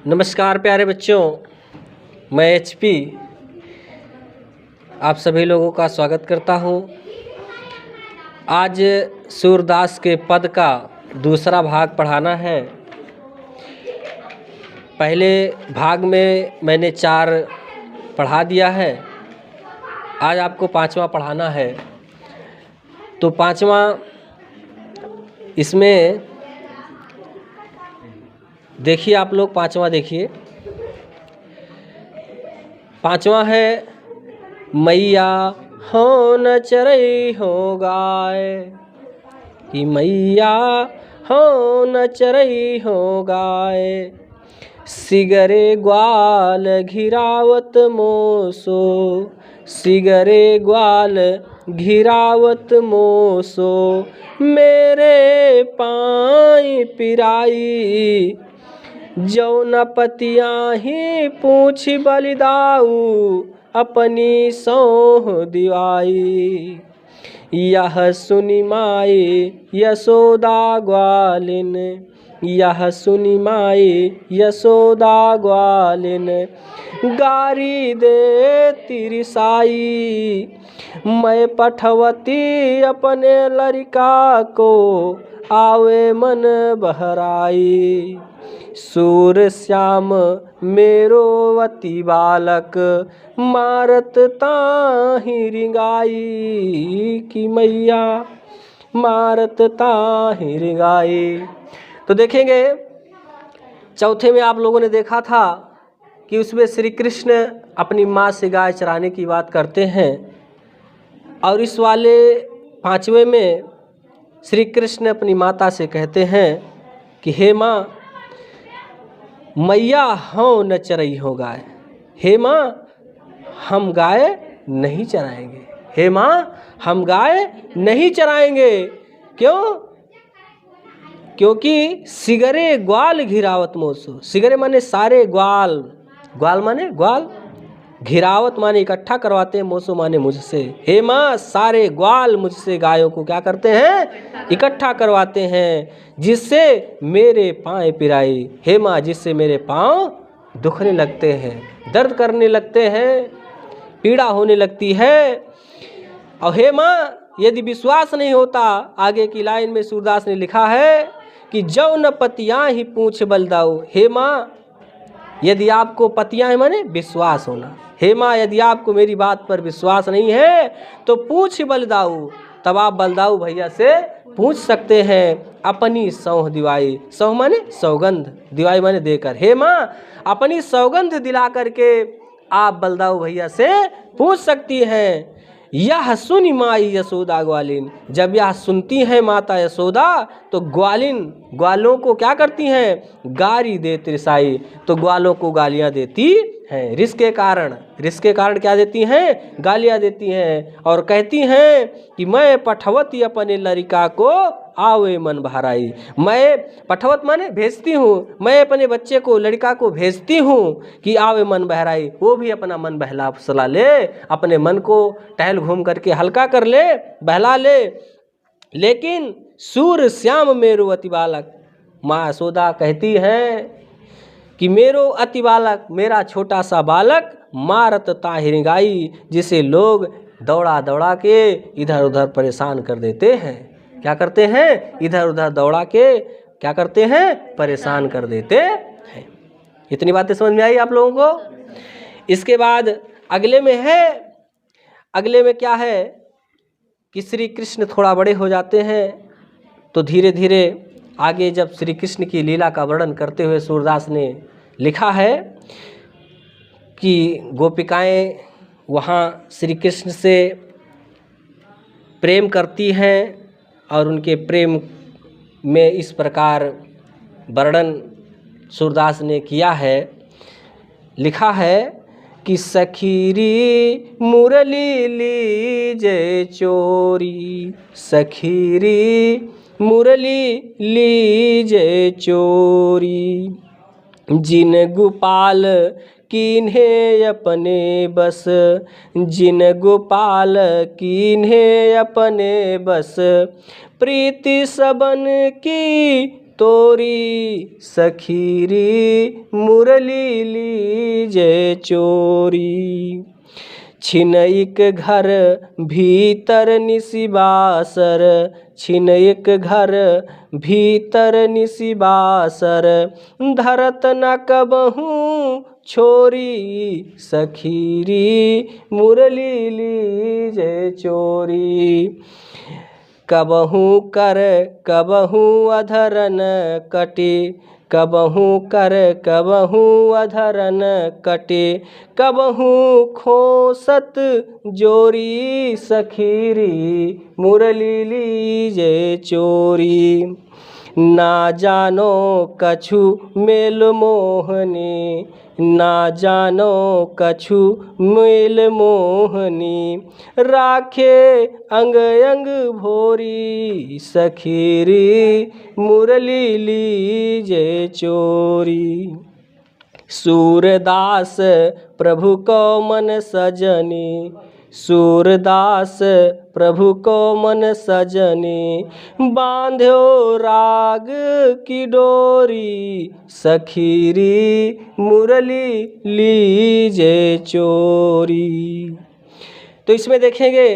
नमस्कार प्यारे बच्चों, मैं HP आप सभी लोगों का स्वागत करता हूँ। आज सूरदास के पद का दूसरा भाग पढ़ाना है। पहले भाग में मैंने 4 पढ़ा दिया है, आज आपको 5वां पढ़ाना है। तो 5वां इसमें देखिए, आप लोग 5वां देखिए। 5वां है मैया हो न चरई हो गाय, कि मैया हो न चरई हो गाय, सिगरे ग्वाल घिरावत मोसो, सिगरे ग्वाल घिरावत मोसो, मेरे पाई पिराई, जौन पतिया ही पूछ बलिदाऊ, अपनी सौह दिवाई। यह सुनि माई यशोदा ग्वालिन, यह सुनि माई यशोदा ग्वालिन, गारी दे तिरसाई, मैं पठवती अपने लड़का को, आवे मन बहराई। सूर श्याम मेरो अति बालक, मारत ताहि रिंगाई, कि मैया मारत ताहि रिंगाई। तो देखेंगे, चौथे में आप लोगों ने देखा था कि उसमें श्री कृष्ण अपनी माँ से गाय चराने की बात करते हैं, और इस वाले 5वें में श्री कृष्ण अपनी माता से कहते हैं कि हे माँ, मैया हो न चरई हो गाय, हे माँ हम गाय नहीं चराएंगे, हे माँ हम गाय नहीं चराएंगे। क्यों? क्योंकि सिगरे ग्वाल घिरावत मोसो, सिगरे माने सारे ग्वाल, ग्वाल माने ग्वाल, घिरावत माने इकट्ठा करवाते हैं, मोसो माने मुझसे। हे माँ सारे ग्वाल मुझसे गायों को क्या करते हैं? इकट्ठा करवाते हैं, जिससे मेरे पाँव पिराई। हे माँ, जिससे मेरे पाँव दुखने लगते हैं, दर्द करने लगते हैं, पीड़ा होने लगती है। और हे माँ, यदि विश्वास नहीं होता, आगे की लाइन में सूरदास ने लिखा है कि जौन पतियाँ ही पूछ बलदाऊ। हे माँ, यदि आपको पतियाँ है माने विश्वास होना, हे माँ यदि आपको मेरी बात पर विश्वास नहीं है तो पूछ बलदाऊ, तब आप बलदाऊ भैया से पूछ सकते हैं। अपनी सौह दिवाई, सौह माने सौगंध, दिवाई माने देकर। हे माँ, अपनी सौगंध दिला करके आप बलदाऊ भैया से पूछ सकती हैं। यह सुनि माई यशोदा ग्वालिन, जब यह सुनती हैं माता यशोदा तो ग्वालिन, ग्वालों को क्या करती हैं? गारी दे तिरसाई, तो ग्वालों को गालियां देती हैं। रिस के कारण क्या देती हैं? गालियां देती हैं, और कहती हैं कि मैं पठवती अपने लड़का को, आवे मन बहराई। मैं पठवत माने भेजती हूँ, मैं अपने बच्चे को, लड़का को भेजती हूँ कि आवे मन बहराई, वो भी अपना मन बहला फुसला ले, अपने मन को टहल घूम करके हल्का कर ले, बहला ले। लेकिन सूर श्याम मेरो अति बालक, माँ यशोदा कहती हैं कि मेरो अति बालक, मेरा छोटा सा बालक, मारत ताहि रिंगाई, जिसे लोग दौड़ा दौड़ा के इधर उधर परेशान कर देते हैं। क्या करते हैं? इधर उधर दौड़ा के क्या करते हैं? परेशान कर देते हैं। इतनी बातें समझ में आई आप लोगों को? इसके बाद अगले में है, अगले में क्या है कि श्री कृष्ण थोड़ा बड़े हो जाते हैं, तो धीरे धीरे आगे जब श्री कृष्ण की लीला का वर्णन करते हुए सूरदास ने लिखा है कि गोपिकाएं वहाँ श्री कृष्ण से प्रेम करती हैं, और उनके प्रेम में इस प्रकार वर्णन सूरदास ने किया है। लिखा है कि सखीरी मुरली लीजे चोरी, सखीरी मुरली लीजे चोरी, जिन गोपाल कीन्हे अपने बस, जिन गोपाल कीन्हे अपने बस, प्रीति सबन की तोरी सखीरी मुरली लीजे चोरी। छिनइक घर भीतर निसिबासर, छिनइक घर भीतर निसिबासर, धरत न कबहूँ छोरी सखीरी मुरली लीजे चोरी। कबहूँ कर कबहूँ अधरन कटे, कबहूँ कर कबहूँ अधरन कटे, कबहूँ खोसत जोरी सखीरी मुरली लीजे चोरी। ना जानो कछु मेल मोहनी, ना जानो कछु मेल मोहनी, राखे अंग अंग भोरी सखीरी मुरली लीजे चोरी। सूरदास प्रभु को मन सजनी, सूरदास प्रभु को मन सजनी, बांध्यो राग की डोरी सखीरी मुरली लीजे चोरी। तो इसमें देखेंगे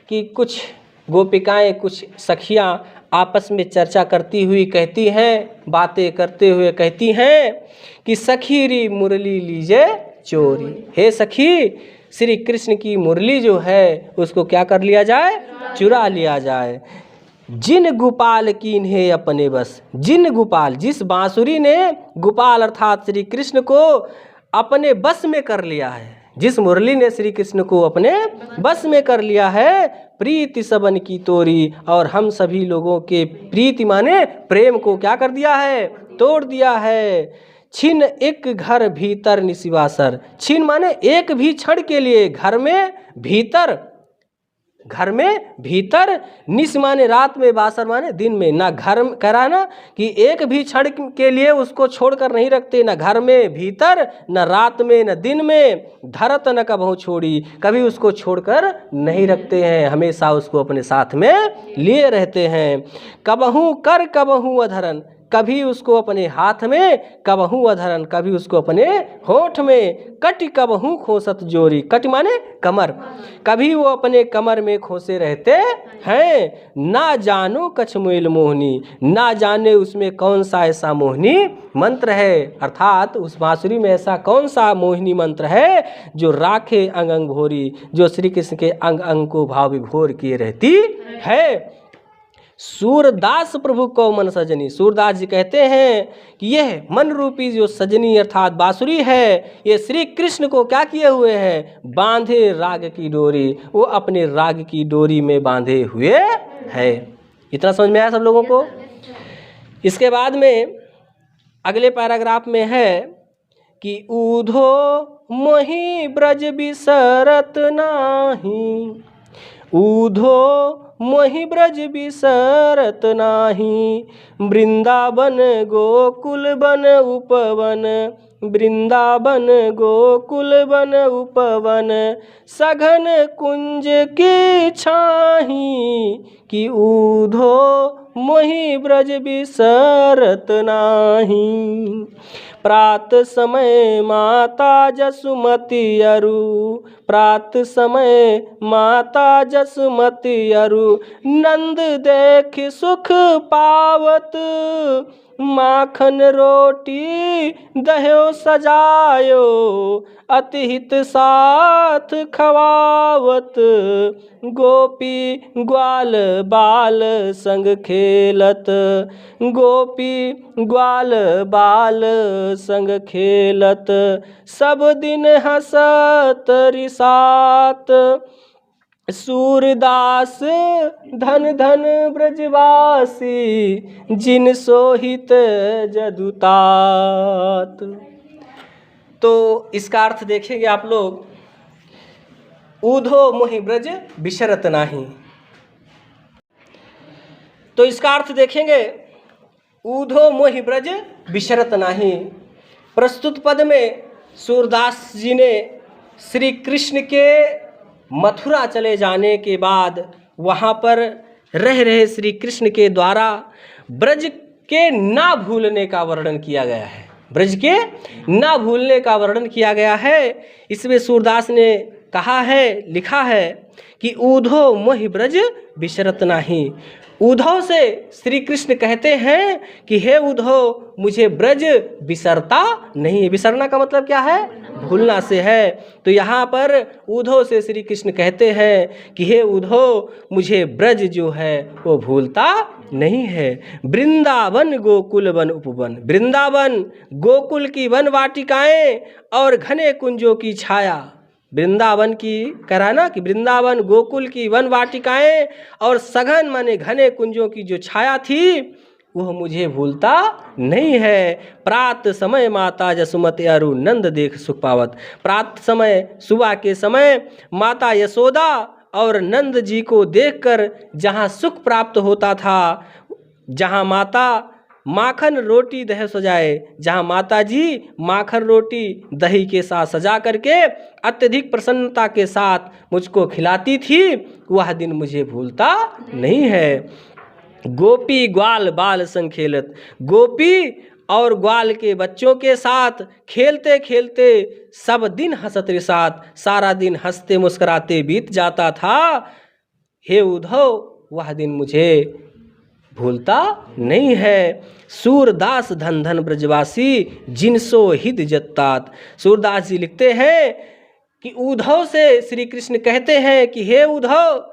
कि कुछ गोपिकाएं, कुछ सखियां आपस में चर्चा करती हुई कहती हैं, बातें करते हुए कहती हैं कि सखीरी मुरली लीजे चोरी। हे सखी, श्री कृष्ण की मुरली जो है उसको क्या कर लिया जाए? चुरा लिया जाए। जिन गोपाल कीन्हे अपने बस, जिन गोपाल, जिस बांसुरी ने गोपाल अर्थात श्री कृष्ण को अपने बस में कर लिया है, जिस मुरली ने श्री कृष्ण को अपने बस में कर लिया है, प्रीति सबन की तोरी, और हम सभी लोगों के प्रीति माने प्रेम को क्या कर दिया है? तोड़ दिया है। छिन एक घर भीतर निसिवासर, छिन माने एक भी क्षण के लिए, घर में भीतर, घर में भीतर, निस माने रात में, बासर माने दिन में, ना घर कराना कि एक भी क्षण के लिए उसको छोड़कर नहीं रखते, ना घर में भीतर, ना रात में, न दिन में, धरत न कबहू छोड़ी, कभी उसको छोड़कर नहीं रखते हैं, हमेशा उसको अपने साथ में लिए रहते हैं। कबहू कर कबहू अधरन, कभी उसको अपने हाथ में, कबहू अधरन, कभी उसको अपने होठ में, कटि कबहू खोसत जोरी, कटि माने कमर, कभी वो अपने कमर में खोसे रहते हैं। ना जानो कछ मोइल मोहनी, ना जाने उसमें कौन सा ऐसा मोहिनी मंत्र है, अर्थात उस बांसुरी में ऐसा कौन सा मोहिनी मंत्र है जो राखे अंग अंग भोरी, जो श्री कृष्ण के अंग अंग को भाव विभोर किए रहती है। सूरदास प्रभु को मन सजनी, सूरदास जी कहते हैं कि यह मन रूपी जो सजनी अर्थात बांसुरी है, ये श्री कृष्ण को क्या किए हुए हैं? बांधे राग की डोरी, वो अपने राग की डोरी में बांधे हुए है। इतना समझ में आया सब लोगों को? इसके बाद में अगले पैराग्राफ में है कि ऊधो मोहि ब्रज बिसरत नाही, ऊधो मोहि ब्रज बिसरत नाही, वृंदावन गोकुल बन उपवन, वृंदावन गोकुल बन उपवन, सघन कुंज की छाही, कि ऊधो मोहि ब्रज बिसरत नाही। प्रात समय माता जसुमती अरु, प्रात समय माता जसुमती अरु, नंद देख सुख पावत, माखन रोटी दह्यो सजायो, अतिहित साथ खवावत, गोपी ग्वाल बाल संग खेलत, गोपी ग्वाल बाल संग खेलत, सब दिन हंसत रिसात, सूरदास धन धन ब्रजवासी, जिन सोहित जदुतात। तो इसका अर्थ देखेंगे आप लोग, ऊधो मोहि ब्रज बिसरत नाही। तो इसका अर्थ देखेंगे, ऊधो मोहि ब्रज बिसरत नाही। प्रस्तुत पद में सूरदास जी ने श्री कृष्ण के मथुरा चले जाने के बाद वहाँ पर रह रहे श्री कृष्ण के द्वारा ब्रज के ना भूलने का वर्णन किया गया है, ब्रज के ना भूलने का वर्णन किया गया है। इसमें सूरदास ने कहा है, लिखा है कि ऊधो मोहि ब्रज बिसरत नाही। उद्धव से श्री कृष्ण कहते हैं कि हे उद्धव, मुझे ब्रज बिसरता नहीं। बिसरना का मतलब क्या है? भूलना से है। तो यहाँ पर उद्धव से श्री कृष्ण कहते हैं कि हे उद्धव, मुझे ब्रज जो है वो भूलता नहीं है। वृंदावन गोकुल वन उपवन, वृंदावन गोकुल की वन वाटिकाएं और घने कुंजों की छाया, वृंदावन की कराना कि वृंदावन गोकुल की वन वाटिकाएं और सघन माने घने कुंजों की जो छाया थी वह मुझे भूलता नहीं है। प्रात समय माता जसुमति अरु नंद देख सुख पावत, प्रात समय सुबह के समय माता यशोदा और नंद जी को देखकर जहाँ सुख प्राप्त होता था, जहाँ माता माखन रोटी दही सजाए, जहाँ माता जी माखन रोटी दही के साथ सजा करके अत्यधिक प्रसन्नता के साथ मुझको खिलाती थी, वह दिन मुझे भूलता नहीं है। गोपी ग्वाल बाल संग खेलत, गोपी और ग्वाल के बच्चों के साथ खेलते खेलते सब दिन हंसत रिसात, सारा दिन हंसते मुस्कुराते बीत जाता था। हे उद्धव, वह दिन मुझे भूलता नहीं है। सूरदास धन धन ब्रजवासी जिनसो हित जत्तात। सूरदास जी लिखते हैं कि उद्धव से श्री कृष्ण कहते हैं कि हे उद्धव,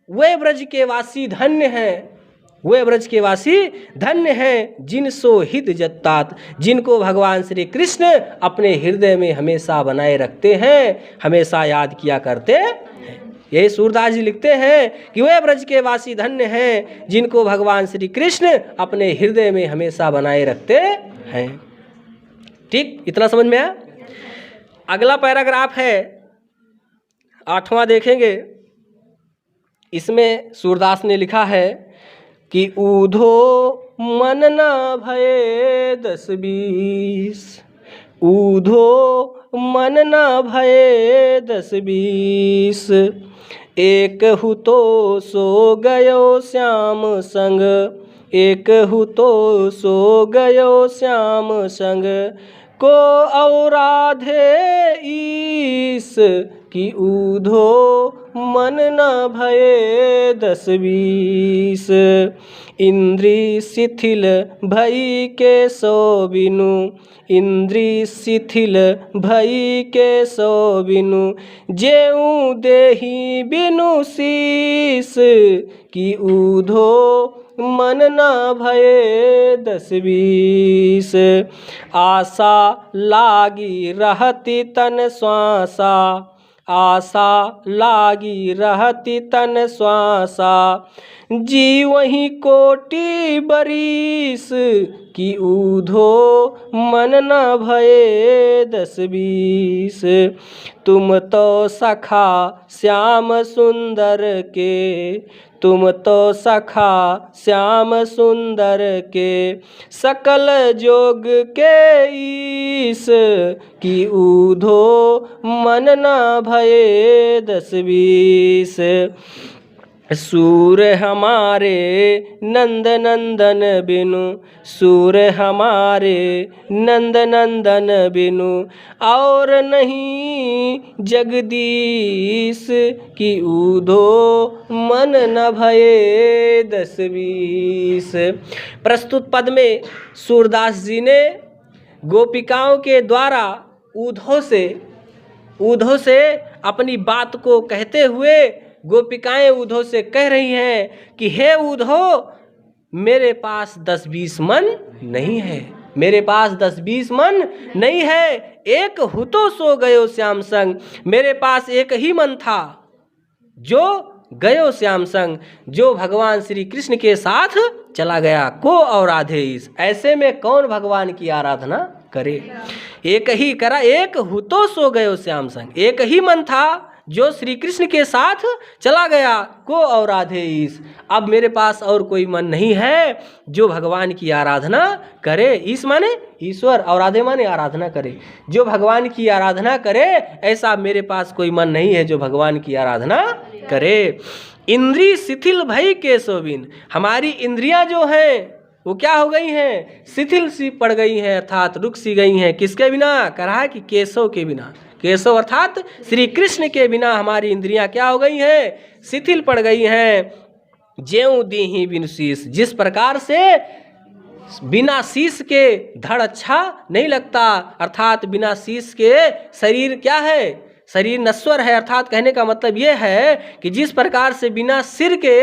वे ब्रज के वासी धन्य हैं, वे ब्रज के वासी धन्य हैं जिनसो हित जत्तात, जिनको भगवान श्री कृष्ण अपने हृदय में हमेशा बनाए रखते हैं, हमेशा याद किया करते हैं। ये सूरदास जी लिखते हैं कि वे ब्रज के वासी धन्य हैं जिनको भगवान श्री कृष्ण अपने हृदय में हमेशा बनाए रखते हैं। ठीक, इतना समझ में आया? अगला पैराग्राफ है 8वां, देखेंगे। इसमें सूरदास ने लिखा है कि ऊधो मन न भये 10-20, ऊधो मन न भये 10-20, एक हु तो सो गयो श्याम संग, एक हु तो सो गयो श्याम संग, को औराधे ईस कि ऊधो मन न भये 10-20, इंद्री शिथिल भई के सो बिनु, इंद्री शिथिल भई के सो बिनु, जेऊ देही बिनु शीस कि ऊधो मन न भये 10-20, आशा लागी रहती तन श्वासा, आशा लागी रहती तन श्वासा, जी वही कोटि बरीस कि ऊधो मन न भये 10-20, तुम तो सखा श्याम सुंदर के, तुम तो सखा श्याम सुंदर के, सकल जोग के ईस कि ऊधो मन न भये 10-20, सूर हमारे नंद नंदन बिनु, सूर हमारे नंद नंदन बिनु, और नहीं जगदीश कि ऊधो मन न भये 10-20। प्रस्तुत पद में सूरदास जी ने गोपिकाओं के द्वारा उद्धव से अपनी बात को कहते हुए गोपिकाएं उद्धव से कह रही हैं कि हे उद्धव, मेरे पास 10-20 मन नहीं है, मेरे पास 10-20 मन नहीं है, एक हु तो सो गयो श्याम संग, मेरे पास एक ही मन था जो गयो श्याम संग, जो भगवान श्री कृष्ण के साथ चला गया, को और आधे इस, ऐसे में कौन भगवान की आराधना करे। एक ही करा, एक हु तो सो गयो श्याम संग, एक ही मन था जो श्री कृष्ण के साथ चला गया, को और आधे ईस। अब मेरे पास और कोई मन नहीं है जो भगवान की आराधना करे। ईस माने ईश्वर और आधे माने आराधना करे, जो भगवान की आराधना करे, ऐसा मेरे पास कोई मन नहीं है जो भगवान की आराधना करे। इंद्री शिथिल भई के सोबिन, हमारी इंद्रियां जो हैं वो क्या हो गई हैं, शिथिल सी पड़ गई हैं, अर्थात रुक सी गई हैं। किसके बिना? कह रहा है कि केशव के बिना। केशव अर्थात श्री कृष्ण के बिना हमारी इंद्रियां क्या हो गई हैं, शिथिल पड़ गई हैं। ज्यों दीहि बिनु शीस, जिस प्रकार से बिना शीश के धड़ अच्छा नहीं लगता, अर्थात बिना शीश के शरीर क्या है, शरीर नश्वर है। अर्थात कहने का मतलब ये है कि जिस प्रकार से बिना सिर के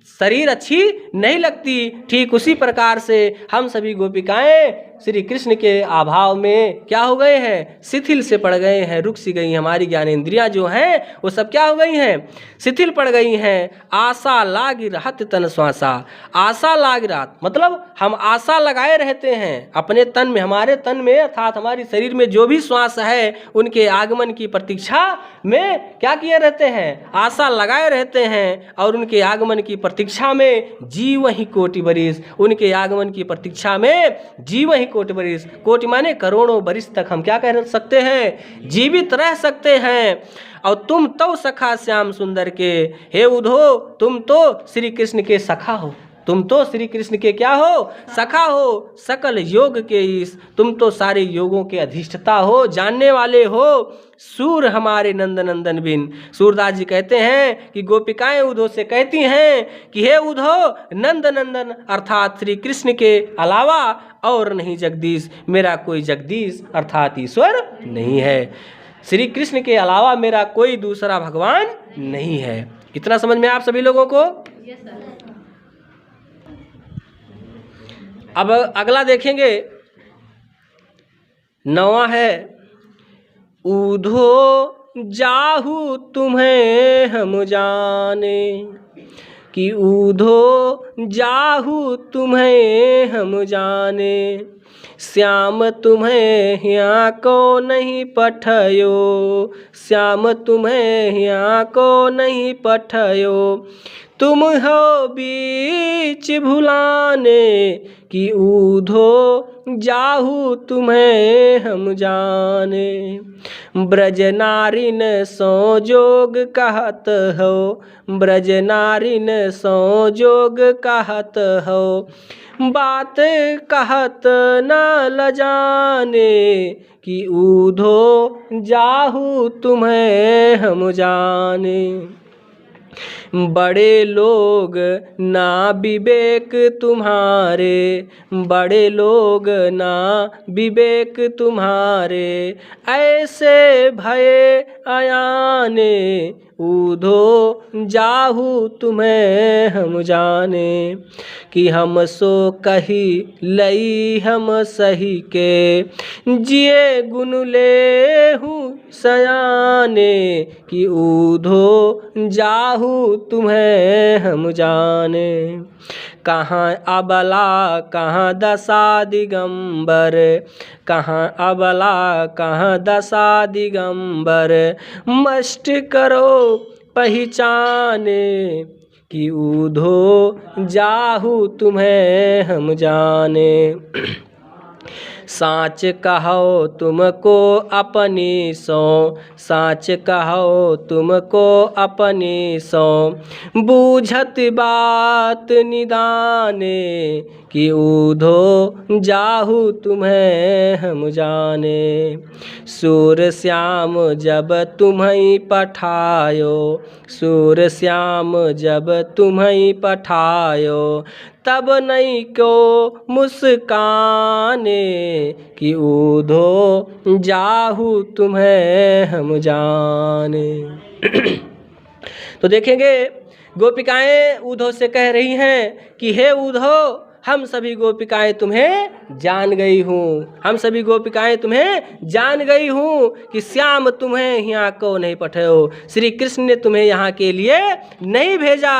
शरीर अच्छी नहीं लगती, ठीक उसी प्रकार से हम सभी गोपिकाएं श्री कृष्ण के अभाव में क्या हो गए हैं, शिथिल से पड़ गए हैं, रुक सी गई। हमारी ज्ञानेंद्रियां जो हैं वो सब क्या हो गई हैं, शिथिल पड़ गई हैं। आशा लाग रहत तन श्वासा, आशा लाग रहत मतलब हम आशा लगाए रहते हैं अपने तन में, हमारे तन में अर्थात हमारी शरीर में जो भी श्वास है उनके आगमन की प्रतीक्षा में क्या किए रहते हैं, आशा लगाए रहते हैं। और उनके आगमन की प्रतीक्षा में जीव ही कोटि बरिस, उनके आगमन की प्रतीक्षा में जीव ही कोटि बरिस, कोटि माने करोड़ों बरिस तक हम क्या कह सकते हैं, जीवित रह सकते हैं। और तुम तो सखा श्याम सुंदर के, हे उद्धव तुम तो श्री कृष्ण के सखा हो, तुम तो श्री कृष्ण के क्या हो, सखा हो। सकल योग के ईश, तुम तो सारे योगों के अधिष्ठता हो, जानने वाले हो। सूर हमारे नंद नंदन बिन, सूरदास जी कहते हैं कि गोपिकाएं उद्धव से कहती हैं कि हे उद्धव नंद नंदन अर्थात श्री कृष्ण के अलावा और नहीं जगदीश, मेरा कोई जगदीश अर्थात ईश्वर नहीं है, श्री कृष्ण के अलावा मेरा कोई दूसरा भगवान नहीं है। इतना समझ में आप सभी लोगों को? अब अगला देखेंगे, 9वां है, उद्धो जाहू तुम्हें हम जाने, कि उद्धो जाहू तुम्हें हम जाने, श्याम तुम्हें यहाँ को नहीं पठयो, श्याम तुम्हें यहाँ को नहीं पठयो, तुम हो बीच भुलाने, कि उद्धो जाहू तुम्हें हम जाने। ब्रज नारिन संजोग कहत हो, ब्रज नारिन संजोग कहत हो, बात कहत न लजाने, कि उद्धो जाहू तुम्हें हम जाने। बड़े लोग ना विवेक तुम्हारे, बड़े लोग ना विवेक तुम्हारे, ऐसे भय अयाने, उद्धो जाहू तुम्हें हम जाने। कि हम सो कही लई हम सही के, जिए गुण ले हूँ सयाने, कि उद्धो जाहू तुम्हें हम जाने। कहाँ अबला कहाँ दशा दिगंबर, कहाँ अबला कहाँ दशा दिगंबर, मष्ट करो पहचाने, कि उद्धो जाहू तुम्हें हम जाने। साच कहो तुमको अपनी सो, साच कहो तुमको अपनी सो, बूझत बात निदाने, कि उद्धो जाहू तुम्हें हम जाने। सूर श्याम जब तुम्हें पठायो, सूर श्याम जब तुम्हें पठायो, तब नहीं को मुस्काने, कि उद्धो जाहू तुम्हें हम जाने। तो देखेंगे गोपिकाएं उद्धव से कह रही हैं कि हे उद्धव हम सभी गोपिकाएं तुम्हें जान गई हूँ, हम सभी गोपिकाएं तुम्हें जान गई हूँ, कि श्याम तुम्हें यहाँ को नहीं पठायो, श्री कृष्ण ने तुम्हें यहाँ के लिए नहीं भेजा,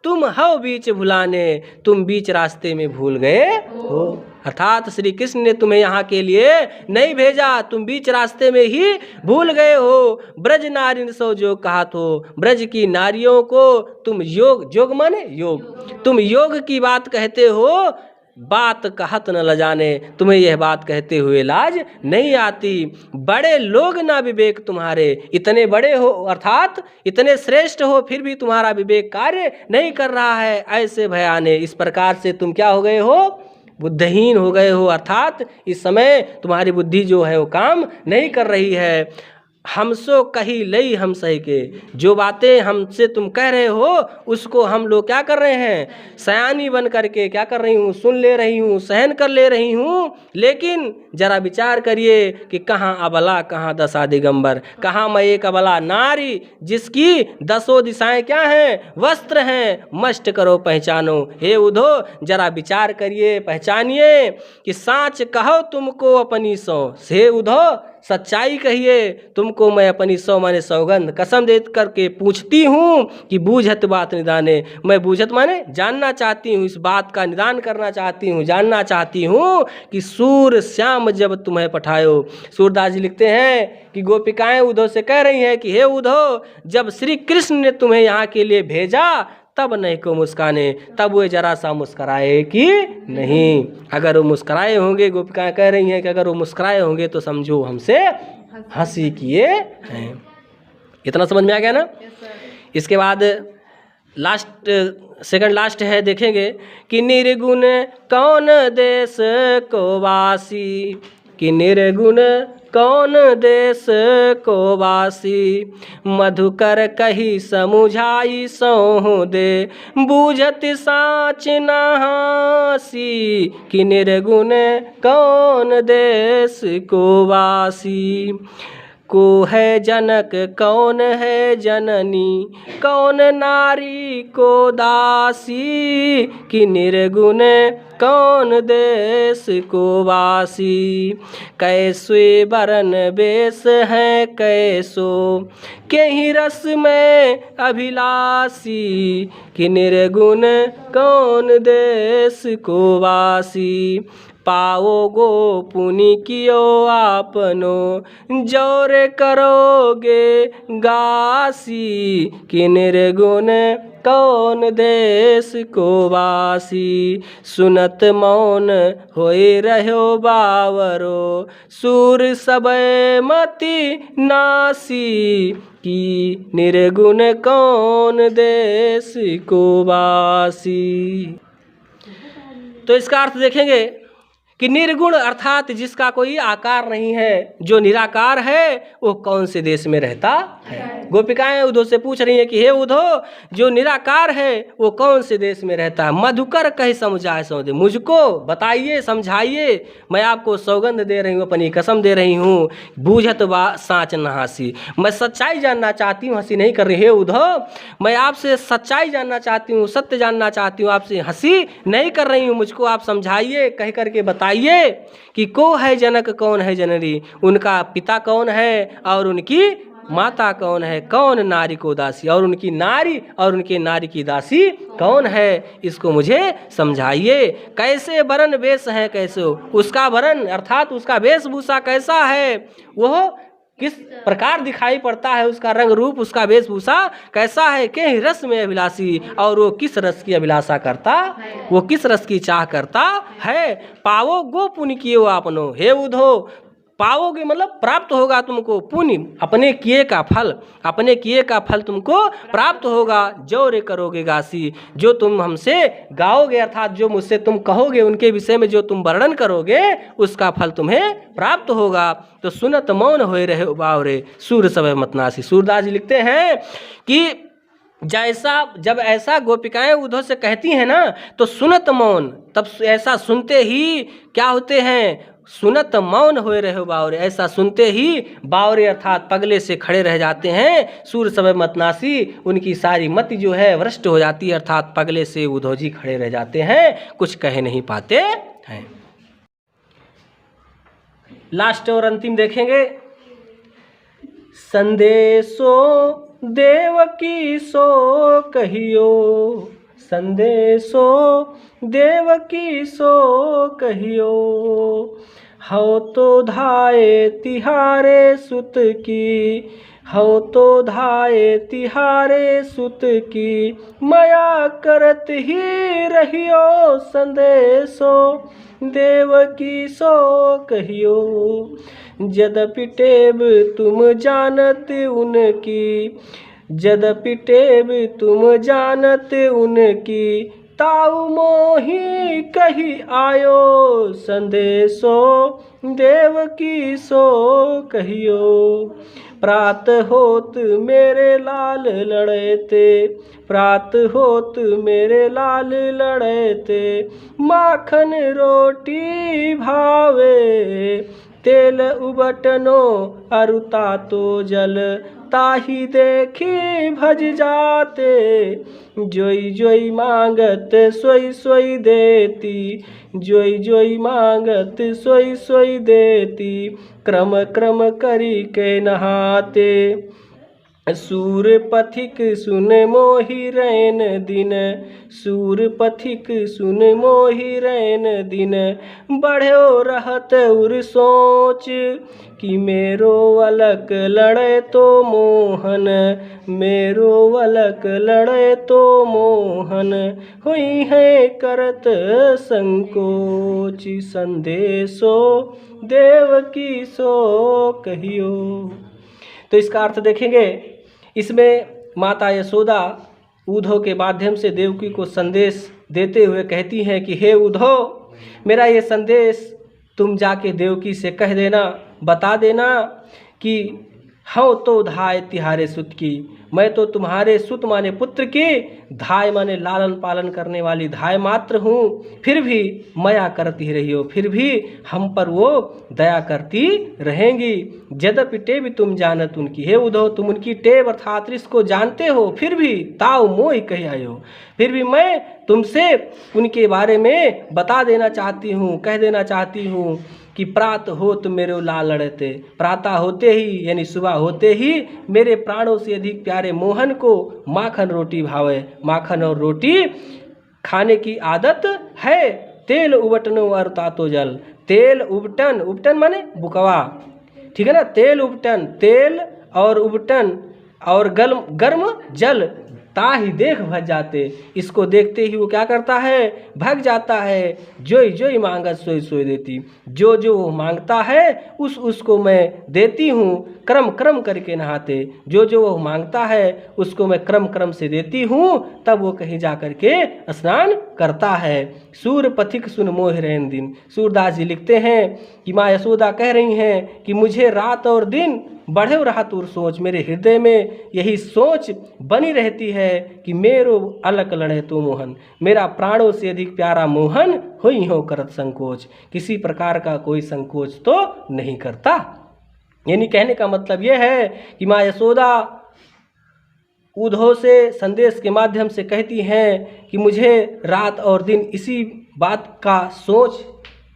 तुम हो बीच भुलाने, तुम बीच रास्ते में भूल गए हो। अर्थात श्री कृष्ण ने तुम्हें यहाँ के लिए नहीं भेजा, तुम बीच रास्ते में ही भूल गए हो। ब्रज नारिन सो जो कहा तो, ब्रज की नारियों को तुम योग, जोग माने योग, तुम योग की बात कहते हो, बात कहत न लजाने, तुम्हें यह बात कहते हुए लाज नहीं आती। बड़े लोग ना विवेक तुम्हारे, इतने बड़े हो अर्थात इतने श्रेष्ठ हो, फिर भी तुम्हारा विवेक कार्य नहीं कर रहा है। ऐसे भयाने, इस प्रकार से तुम क्या हो गए हो, बुद्धिहीन हो गए हो, अर्थात इस समय तुम्हारी बुद्धि जो है वो काम नहीं कर रही है। हमसो कही लई हम सही के, जो बातें हमसे तुम कह रहे हो उसको हम लोग क्या कर रहे हैं, सयानी बन करके क्या कर रही हूँ, सुन ले रही हूँ, सहन कर ले रही हूँ। लेकिन जरा विचार करिए कि कहाँ अबला कहाँ दशा दिगंबर, कहाँ मैं एक अबला नारी जिसकी दसों दिशाएं क्या हैं, वस्त्र हैं, मस्ट करो पहचानो। हे उधो जरा विचार करिए, पहचानिए कि साँच कहो तुमको अपनी सौ। हे उधो सच्चाई कहिए, तुमको मैं अपनी सौ माने सौगंध कसम दे करके पूछती हूँ कि बूझत बात निदाने। मैं बूझत माने जानना चाहती हूँ, इस बात का निदान करना चाहती हूँ, जानना चाहती हूँ कि सूर श्याम जब तुम्हें पठायो। सूरदास जी लिखते हैं कि गोपिकाएं उद्धव से कह रही हैं कि हे उद्धव, जब श्री कृष्ण ने तुम्हें यहाँ के लिए भेजा तब नहीं को मुस्काने, तब वो जरा सा मुस्कराए कि नहीं। अगर वो मुस्कराए होंगे, गोपिकाएं कह रही हैं कि अगर वो मुस्कराए होंगे तो समझो हमसे हंसी किए हैं। इतना समझ में आ गया ना। इसके बाद लास्ट सेकंड लास्ट है, देखेंगे कि निर्गुण कौन देश को वासी, कि निर्गुण कौन देश को वासी, मधुकर कही समुझाई सौह दे, बूझत साच नहासी, कि निर्गुण कौन देश को वासी। को है जनक कौन है जननी, कौन नारी को दासी, कि निर्गुण कौन देश को वासी। कैसे बरन बेस है कैसो, के ही रस में अभिलाषी, कि निर्गुण कौन देश को वासी। पाओ गो पुनि कियो आपनो, जोर करोगे गासी, कि निर्गुण कौन देश को वासी। सुनत मौन होए रहो बावरो, सूर सबे मति नासी, कि निर्गुण कौन देश को वासी। तो इसका अर्थ देखेंगे कि निर्गुण अर्थात जिसका कोई आकार नहीं है, जो निराकार है, वो कौन से देश में रहता है। गोपिकाएं उद्धव से पूछ रही हैं कि हे उद्धव, जो निराकार है वो कौन से देश में रहता है। मधुकर कहे समझाए सौ दे, मुझको बताइए, समझाइए, मैं आपको सौगंध दे रही हूँ, अपनी कसम दे रही हूँ। बूझत बा साँच न हंसी, मैं सच्चाई जानना चाहती हूँ, हंसी नहीं कर रही। हे उद्धव, मैं आपसे सच्चाई जानना चाहती हूँ, सत्य जानना चाहती हूँ, आपसे हंसी नहीं कर रही हूँ। मुझको आप समझाइए, कह करके बताइए कि को है जनक कौन है जननी, उनका पिता कौन है और उनकी माता कौन है, कौन नारी को दासी, और उनकी नारी और उनके नारी की दासी कौन है, इसको मुझे समझाइए। कैसे वरण वेश है कैसे, उसका वरण अर्थात उसका वेशभूषा कैसा है, वह किस प्रकार दिखाई पड़ता है, उसका रंग रूप, उसका वेशभूषा कैसा है। के रस में अभिलाषी, और वो किस रस की अभिलाषा करता, वो किस रस की चाह करता है। पावो गो पुण्य कियो आपनो, हे उद्धव, पाओगे मतलब प्राप्त होगा तुमको पुण्य, अपने किए का फल, अपने किए का फल तुमको प्राप्त होगा। जो रे करोगे गासी, जो तुम हमसे गाओगे अर्थात जो मुझसे तुम कहोगे, उनके विषय में जो तुम वर्णन करोगे उसका फल तुम्हें प्राप्त होगा। तो सुनत मौन होए रहे बावरे, सूर सब मतनासी। सूरदास जी लिखते हैं कि जैसा जब ऐसा गोपिकाएं उद्धव से कहती हैं ना, तो सुनत मौन, तब ऐसा सुनते ही क्या होते हैं, सुनत मौन होए रहे बावरे, ऐसा सुनते ही बावरे अर्थात पगले से खड़े रह जाते हैं। सूर समय मतनासी, उनकी सारी मति जो है भ्रष्ट हो जाती है, अर्थात पगले से उद्धव जी खड़े रह जाते हैं, कुछ कह नहीं पाते हैं। लास्ट और अंतिम देखेंगे, संदेशो देवकी सो कहियो, संदेशो देवकी सो कहियो, हो तो धाये तिहारे सुत की, हौ तो धाये तिहारे सुत की, माया करत ही रहियो संदेशो, देवकी सो कहियो। यद्यपि टेब तुम जानत उनकी, यद्यपि टेब तुम जानत उनकी, ताऊ मोही कही आयो संदेशो, देवकी सो कहियो। प्रात होत मेरे लाल लड़ते, प्रात होत मेरे लाल लड़ते, माखन रोटी भावे, तेल उबटनो अरुता तो जल, ताही देखी भज जाते, जोई जोई मांगत सोई सोई देती, जोई जोई मांगत सोई सोई देती, क्रम क्रम करी के नहाते। सूर पथिक सुन मोहि रैन दिन, सूर पथिक सुन मोहि रैन दिन, बढ़्यो रहत उर सोच, कि मेरो अलक लड़े तो मोहन, मेरो अलक लड़े तो मोहन, हुई है करत संकोच, संदेशो देवकी सो कहियो। तो इसका अर्थ देखेंगे, इसमें माता यशोदा उद्धव के माध्यम से देवकी को संदेश देते हुए कहती हैं कि हे उद्धव, मेरा ये संदेश तुम जाके देवकी से कह देना, बता देना कि हौ तो धाय तिहारे सुत की, मैं तो तुम्हारे सुत माने पुत्र की, धाय माने लालन पालन करने वाली धाय मात्र हूँ, फिर भी माया करती रही हो, फिर भी हम पर वो दया करती रहेंगी। यद्यपि टेब तुम जानत उनकी, हे उद्धव तुम उनकी टेब अर्थात रिश्त को जानते हो, फिर भी ताऊ मोहि कही आयो, फिर भी मैं तुमसे उनके बारे में बता देना चाहती हूँ, कह देना चाहती हूँ कि प्रात होत मेरे लाल लड़ते, प्रातः होते ही यानी सुबह होते ही मेरे प्राणों से अधिक प्यारे मोहन को माखन रोटी भावे, माखन और रोटी खाने की आदत है। तेल उबटनो अरुता तो जल, तेल उबटन, उबटन माने बुकवा, ठीक है ना, तेल उबटन, तेल और उबटन और गर्म जल, ताही देख भज जाते, इसको देखते ही वो क्या करता है, भग जाता है। जोई जोई मांगत सोई सोई देती, जो जो वो मांगता है उसको मैं देती हूँ, क्रम क्रम करके नहाते, जो जो वो मांगता है उसको मैं क्रम क्रम से देती हूँ, तब वो कहीं जा कर के स्नान करता है। सूर पथिक सुन मोहि रैन दिन, सूरदास जी लिखते हैं कि माँ यशोदा कह रही हैं कि मुझे रात और दिन बढ़े रहा तुर सोच, मेरे हृदय में यही सोच बनी रहती है कि मेरो अलक लड़े तो मोहन, मेरा प्राणों से अधिक प्यारा मोहन हुई हो करत संकोच, किसी प्रकार का कोई संकोच तो नहीं करता। यानी कहने का मतलब यह है कि माँ यशोदा उद्धव से संदेश के माध्यम से कहती हैं कि मुझे रात और दिन इसी बात का सोच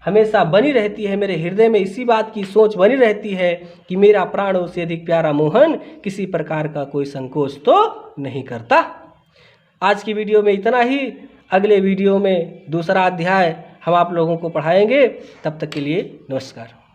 हमेशा बनी रहती है, मेरे हृदय में इसी बात की सोच बनी रहती है कि मेरा प्राणों से अधिक प्यारा मोहन किसी प्रकार का कोई संकोच तो नहीं करता। आज की वीडियो में इतना ही, अगले वीडियो में दूसरा अध्याय हम आप लोगों को पढ़ाएंगे। तब तक के लिए नमस्कार।